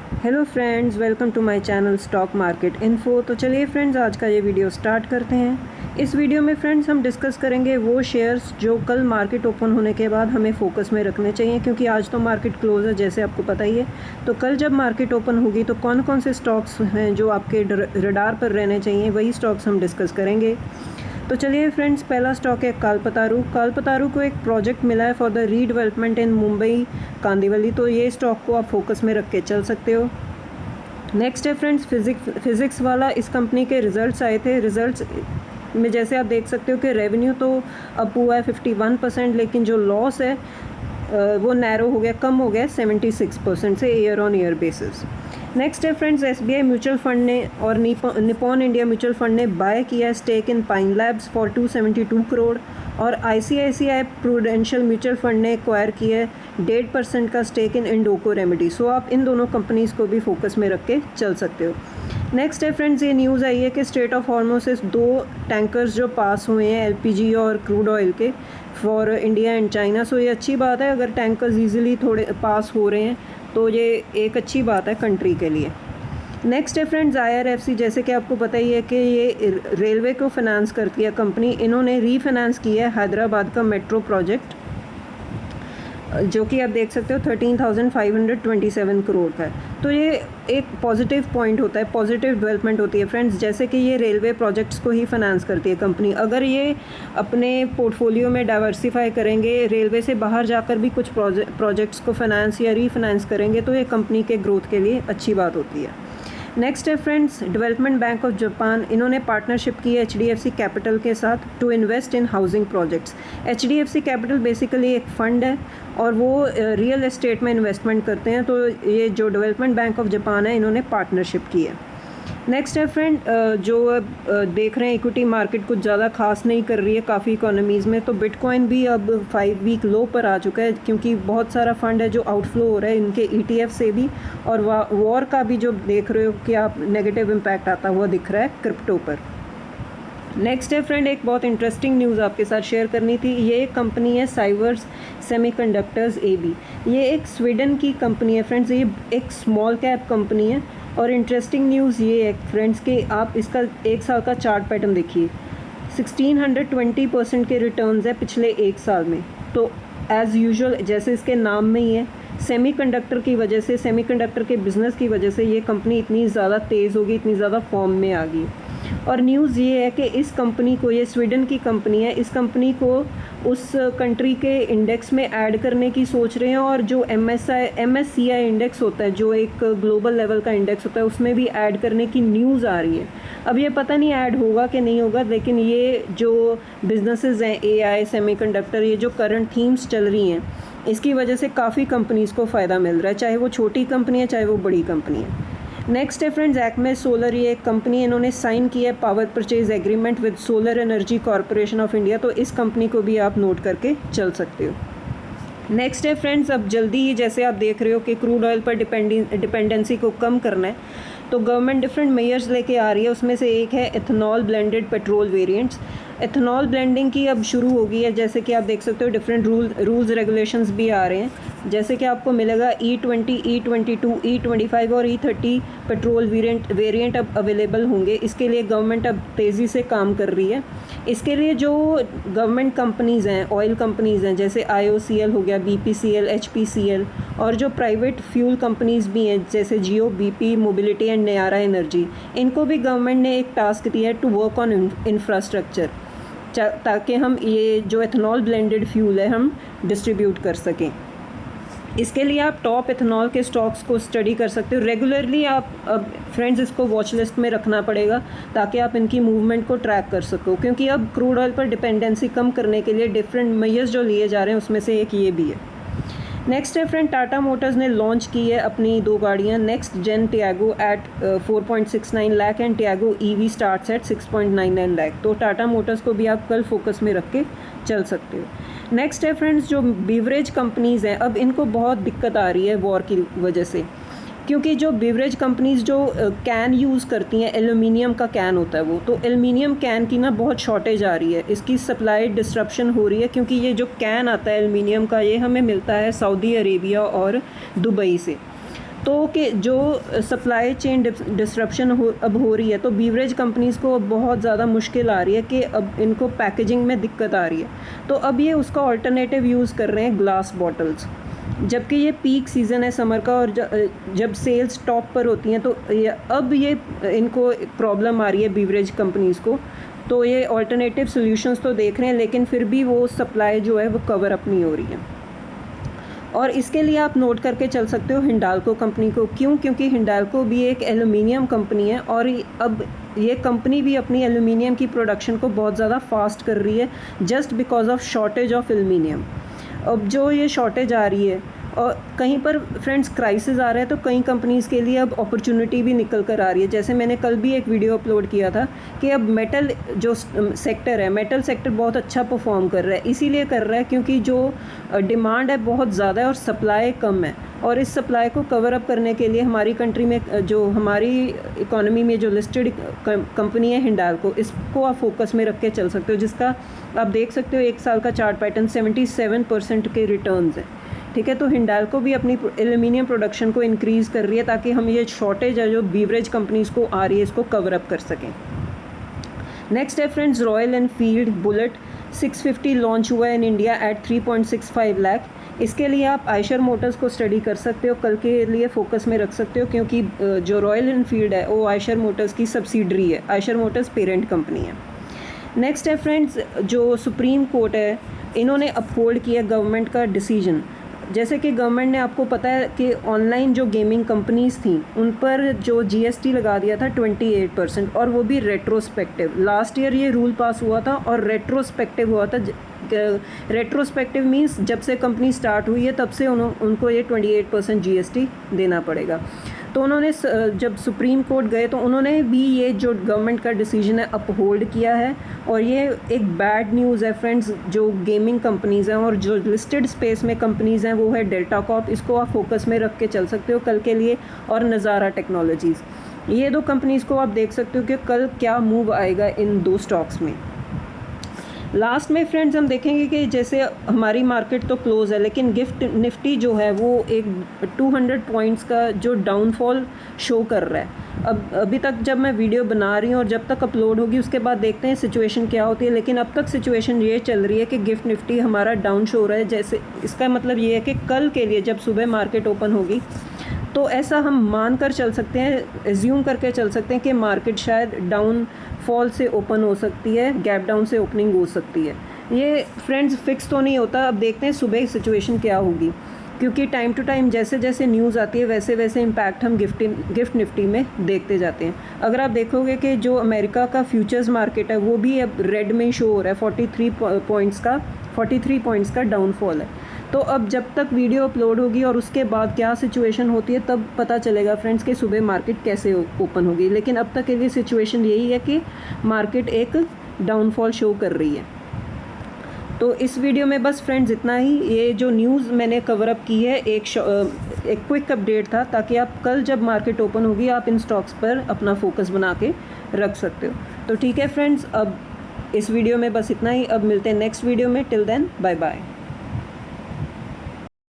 Hello friends, welcome to my channel stock market info. तो चलिए friends, आज का ये वीडियो स्टार्ट करते हैं। इस वीडियो में फ्रेंड्स हम डिस्कस करेंगे वो शेयर्स जो कल मार्केट ओपन होने के बाद हमें फोकस में रखने चाहिए, क्योंकि आज तो मार्केट क्लोज है जैसे आपको पता ही है। तो कल जब मार्केट ओपन होगी तो कौन कौन से स्टॉक्स हैं जो आपके रडार पर रहने चाहिए, वही स्टॉक्स हम डिस्कस करेंगे। तो चलिए फ्रेंड्स, पहला स्टॉक है कालपतारू को एक प्रोजेक्ट मिला है फॉर द रीडेवलपमेंट इन मुंबई कांदिवली। तो ये स्टॉक को आप फोकस में रख के चल सकते हो। नेक्स्ट है फ्रेंड्स फिज़िक्स वाला। इस कंपनी के रिज़ल्ट्स आए थे। रिज़ल्ट्स में जैसे आप देख सकते हो कि रेवेन्यू तो अप हुआ है 51%, लेकिन जो लॉस है वो नैरो हो गया, कम हो गया 76% से year on year basis. Next है फ्रेंड्स एसबीआई म्यूचुअल फंड ने और निपॉन इंडिया म्यूचुअल फंड ने बाय किया stake in Pine Labs for 272 crore, और आईसीआईसीआई प्रूडेंशियल म्यूचुअल फंड ने एक्वायर किया 1.5% का stake in Indoco Remedy. So आप इन दोनों कंपनीज़ को भी फोकस में रख के चल सकते हो। नेक्स्ट है फ्रेंड्स, ये न्यूज़ आई है कि स्ट्रेट ऑफ हॉर्मुज़ से 2 टैंकर्स जो पास हुए हैं एलपीजी और क्रूड ऑयल के फॉर इंडिया एंड चाइना। सो ये अच्छी बात है, अगर टैंकर्स ईजिली थोड़े पास हो रहे हैं तो ये एक अच्छी बात है कंट्री के लिए। नेक्स्ट है फ्रेंड्स आईआरएफसी। जैसे कि आपको पता ही है कि ये रेलवे को फाइनेंस करती है कंपनी। इन्होंने रीफाइनेंस किया है हैदराबाद का मेट्रो प्रोजेक्ट, जो कि आप देख सकते हो 13,527 करोड़ का है। तो ये एक पॉजिटिव पॉइंट होता है, पॉजिटिव डेवलपमेंट होती है फ्रेंड्स, जैसे कि ये रेलवे प्रोजेक्ट्स को ही फाइनेंस करती है कंपनी। अगर ये अपने पोर्टफोलियो में डाइवर्सिफाई करेंगे, रेलवे से बाहर जाकर भी कुछ प्रोजेक्ट्स को फाइनेंस या रीफाइनेंस करेंगे, तो ये कंपनी के ग्रोथ के लिए अच्छी बात होती है। नेक्स्ट है friends development bank of Japan. इन्होंने पार्टनरशिप की है एचडीएफसी कैपिटल के साथ to invest in housing projects. HDFC capital basically एक फ़ंड है और वो रियल एस्टेट में इन्वेस्टमेंट करते हैं। तो ये जो डेवलपमेंट बैंक ऑफ जापान है, इन्होंने पार्टनरशिप की है। नेक्स्ट है फ्रेंड, जो देख रहे हैं इक्विटी मार्केट कुछ ज़्यादा खास नहीं कर रही है काफ़ी इकोनॉमीज़ में, तो बिटकॉइन भी अब 5 वीक लो पर आ चुका है, क्योंकि बहुत सारा फंड है जो आउटफ्लो हो रहा है इनके ईटीएफ से भी, और वॉर का भी जो देख रहे हो कि आप नेगेटिव इम्पैक्ट आता हुआ दिख रहा है क्रिप्टो पर। नेक्स्ट है फ्रेंड, एक बहुत इंटरेस्टिंग न्यूज़ आपके साथ शेयर करनी थी। ये एक कंपनी है साइवर्स सेमीकंडक्टर्स एबी। ये एक स्वीडन की कंपनी है फ्रेंड्स। ये एक स्मॉल कैप कंपनी है, और इंटरेस्टिंग न्यूज़ ये है फ्रेंड्स कि आप इसका 1 साल का चार्ट पैटर्न देखिए। 1620% के रिटर्न्स है पिछले 1 साल में। तो एज़ यूजुअल, जैसे इसके नाम में ही है, सेमीकंडक्टर की वजह से, सेमीकंडक्टर के बिज़नेस की वजह से ये कंपनी इतनी ज़्यादा तेज़ होगी, इतनी ज़्यादा फॉर्म में आ गई। और न्यूज़ ये है कि इस कंपनी को, ये स्वीडन की कंपनी है, इस कंपनी को उस कंट्री के इंडेक्स में ऐड करने की सोच रहे हैं, और जो MSCI इंडेक्स होता है, जो एक ग्लोबल लेवल का इंडेक्स होता है, उसमें भी ऐड करने की न्यूज़ आ रही है। अब ये पता नहीं ऐड होगा कि नहीं होगा, लेकिन ये जो बिजनेसेस हैं AI, सेमीकंडक्टर, ये जो करंट थीम्स चल रही हैं, इसकी वजह से काफ़ी कंपनीज़ को फ़ायदा मिल रहा है, चाहे वो छोटी कंपनी है चाहे वो बड़ी कंपनी है। नेक्स्ट है फ्रेंड्स एक्मे सोलर। ये एक कंपनी, इन्होंने साइन किया है power purchase agreement with solar energy corporation of India. तो इस कंपनी को भी आप नोट करके चल सकते हो। नेक्स्ट है फ्रेंड्स, अब जल्दी ही जैसे आप देख रहे हो कि क्रूड ऑयल पर डिपेंडेंसी को कम करना है, तो गवर्नमेंट डिफरेंट मेजर्स लेके आ रही है। उसमें से एक है ethanol blended petrol variants. Ethanol blending की अब शुरू हो गई है, जैसे कि आप देख सकते हो डिफरेंट रूल्स रेगुलेशंस भी आ रहे हैं, जैसे कि आपको मिलेगा E20, E22, E25 और E30 पेट्रोल वेरिएंट अब अवेलेबल होंगे। इसके लिए गवर्नमेंट अब तेज़ी से काम कर रही है। इसके लिए जो गवर्नमेंट कंपनीज़ हैं, ऑयल कंपनीज़ हैं, जैसे IOCL हो गया, BPCL, HPCL, और जो प्राइवेट फ्यूल कंपनीज़ भी हैं जैसे जियो, BP mobility and Nayara energy, इनको भी गवर्नमेंट ने एक टास्क दिया है टू वर्क ऑन इंफ्रास्ट्रक्चर, ताकि हम ये जो एथेनॉल ब्लेंडेड फ्यूल है हम डिस्ट्रीब्यूट कर सकें। इसके लिए आप टॉप एथेनॉल के स्टॉक्स को स्टडी कर सकते हो रेगुलरली। आप अब फ्रेंड्स इसको वॉच लिस्ट में रखना पड़ेगा ताकि आप इनकी मूवमेंट को ट्रैक कर सको, क्योंकि अब क्रूड ऑयल पर डिपेंडेंसी कम करने के लिए डिफरेंट मेजर्स जो लिए जा रहे हैं, उसमें से एक ये भी है। नेक्स्ट है फ्रेंड, टाटा मोटर्स ने लॉन्च की है अपनी 2 गाड़ियाँ, next gen Tiago at 4.69 lakh and Tiago EV starts at 6.99 lakh. तो टाटा मोटर्स को भी आप कल फोकस में रख के चल सकते हो। नेक्स्ट है फ्रेंड्स, जो बीवरेज कंपनीज़ हैं, अब इनको बहुत दिक्कत आ रही है वॉर की वजह से, क्योंकि जो बीवरेज कंपनीज़ जो कैन यूज़ करती हैं, एल्यूमिनियम का कैन होता है वो, तो एल्यूमिनियम कैन की ना बहुत शॉर्टेज आ रही है, इसकी सप्लाई डिस्ट्रप्शन हो रही है, क्योंकि ये जो कैन आता है एल्यूमिनियम का, ये हमें मिलता है सऊदी अरेबिया और दुबई से। तो कि जो सप्लाई चेन डिसरप्शन अब हो रही है, तो बीवरेज कंपनीज़ को अब बहुत ज़्यादा मुश्किल आ रही है कि अब इनको पैकेजिंग में दिक्कत आ रही है, तो अब ये उसका ऑल्टरनेटिव यूज़ कर रहे हैं ग्लास बॉटल्स। जबकि ये पीक सीज़न है समर का और जब सेल्स टॉप पर होती हैं, तो अब ये इनको प्रॉब्लम आ रही है बीवरेज कंपनीज़ को, तो ये ऑल्टरनेटिव सॉल्यूशंस तो देख रहे हैं, लेकिन फिर भी वो सप्लाई जो है वो कवर अप नहीं हो रही है। और इसके लिए आप नोट करके चल सकते हो हिंडाल्को कंपनी को। क्यों? क्योंकि हिंडाल्को भी एक एल्युमिनियम कंपनी है और अब ये कंपनी भी अपनी एल्युमिनियम की प्रोडक्शन को बहुत ज़्यादा फास्ट कर रही है, just because of shortage of aluminium. अब जो ये शॉर्टेज आ रही है और कहीं पर फ्रेंड्स क्राइसिस आ रहा है, तो कई कंपनीज़ के लिए अब अपॉर्चुनिटी भी निकल कर आ रही है। जैसे मैंने कल भी एक वीडियो अपलोड किया था कि अब मेटल जो सेक्टर है, मेटल सेक्टर बहुत अच्छा परफॉर्म कर रहा है। इसीलिए कर रहा है क्योंकि जो डिमांड है बहुत ज़्यादा है और सप्लाई कम है, और इस सप्लाई को कवर अप करने के लिए हमारी कंट्री में जो हमारी इकोनॉमी में जो लिस्टेड कंपनी है हिंडाल्को, इसको आप फोकस में रख के चल सकते हो, जिसका आप देख सकते हो 1 साल का चार्ट पैटर्न 77% के रिटर्न्स है। ठीक है, तो हिंडाल्को भी अपनी एल्युमिनियम प्रोडक्शन को इंक्रीज़ कर रही है ताकि हम ये शॉर्टेज है जो बीवरेज कंपनीज़ को आ रही है इसको कवर अप कर सकें। नेक्स्ट है friends royal Enfield bullet 650 launch हुआ है इन इंडिया एट 3.65 लाख। इसके लिए आप आयशर मोटर्स को स्टडी कर सकते हो, कल के लिए फोकस में रख सकते हो, क्योंकि जो रॉयल एनफील्ड है वो आयशर मोटर्स की सब्सिडरी है, आयशर मोटर्स पेरेंट कंपनी है। नेक्स्ट है फ्रेंड्स जो सुप्रीम कोर्ट है, इन्होंने अपहोल्ड किया गवर्नमेंट का डिसीजन। जैसे कि गवर्नमेंट ने, आपको पता है कि ऑनलाइन जो गेमिंग कंपनीज़ थी उन पर जो जीएसटी लगा दिया था 28%, और वो भी रेट्रोस्पेक्टिव। लास्ट ईयर ये रूल पास हुआ था और रेट्रोस्पेक्टिव हुआ था। रेट्रोस्पेक्टिव मींस जब से कंपनी स्टार्ट हुई है तब से उनको ये 28% जीएसटी देना पड़ेगा। तो उन्होंने जब सुप्रीम कोर्ट गए तो उन्होंने भी ये जो गवर्नमेंट का डिसीजन है अपहोल्ड किया है, और ये एक बैड न्यूज़ है फ्रेंड्स जो गेमिंग कंपनीज़ हैं और जो लिस्टेड स्पेस में कंपनीज़ हैं वो है डेल्टा कॉर्प। इसको आप फोकस में रख के चल सकते हो कल के लिए, और नज़ारा टेक्नोलॉजीज़। ये 2 कंपनीज़ को आप देख सकते हो कि कल क्या मूव आएगा इन 2 स्टॉक्स में। लास्ट में फ्रेंड्स हम देखेंगे कि जैसे हमारी मार्केट तो क्लोज़ है, लेकिन गिफ्ट निफ्टी जो है वो एक 200 पॉइंट्स का जो डाउनफॉल शो कर रहा है। अब अभी तक जब मैं वीडियो बना रही हूँ और जब तक अपलोड होगी उसके बाद देखते हैं सिचुएशन क्या होती है, लेकिन अब तक सिचुएशन ये चल रही है कि गिफ्ट निफ्टी हमारा डाउन शो हो रहा है। जैसे इसका मतलब ये है कि कल के लिए जब सुबह मार्केट ओपन होगी तो ऐसा हम मान कर चल सकते हैं, एज्यूम करके चल सकते हैं कि मार्केट शायद डाउन फॉल से ओपन हो सकती है, गैप डाउन से ओपनिंग हो सकती है। ये फ्रेंड्स फिक्स तो नहीं होता, अब देखते हैं सुबह सिचुएशन क्या होगी, क्योंकि टाइम टू टाइम जैसे जैसे न्यूज़ आती है वैसे वैसे इम्पैक्ट हम गिफ्ट निफ्टी में देखते जाते हैं। अगर आप देखोगे कि जो अमेरिका का फ्यूचर्स मार्केट है वो भी अब रेड में शो हो रहा है, 43 पॉइंट्स का डाउनफॉल है। तो अब जब तक वीडियो अपलोड होगी और उसके बाद क्या सिचुएशन होती है तब पता चलेगा फ्रेंड्स कि सुबह मार्केट कैसे ओपन होगी। लेकिन अब तक के लिए सिचुएशन यही है कि मार्केट एक डाउनफॉल शो कर रही है। तो इस वीडियो में बस फ्रेंड्स इतना ही। ये जो न्यूज़ मैंने कवर अप की है एक क्विक अपडेट था, ताकि आप कल जब मार्केट ओपन होगी आप इन स्टॉक्स पर अपना फोकस बना के रख सकते हो। तो ठीक है फ्रेंड्स, अब इस वीडियो में बस इतना ही। अब मिलते हैं नेक्स्ट वीडियो में। Till then bye bye.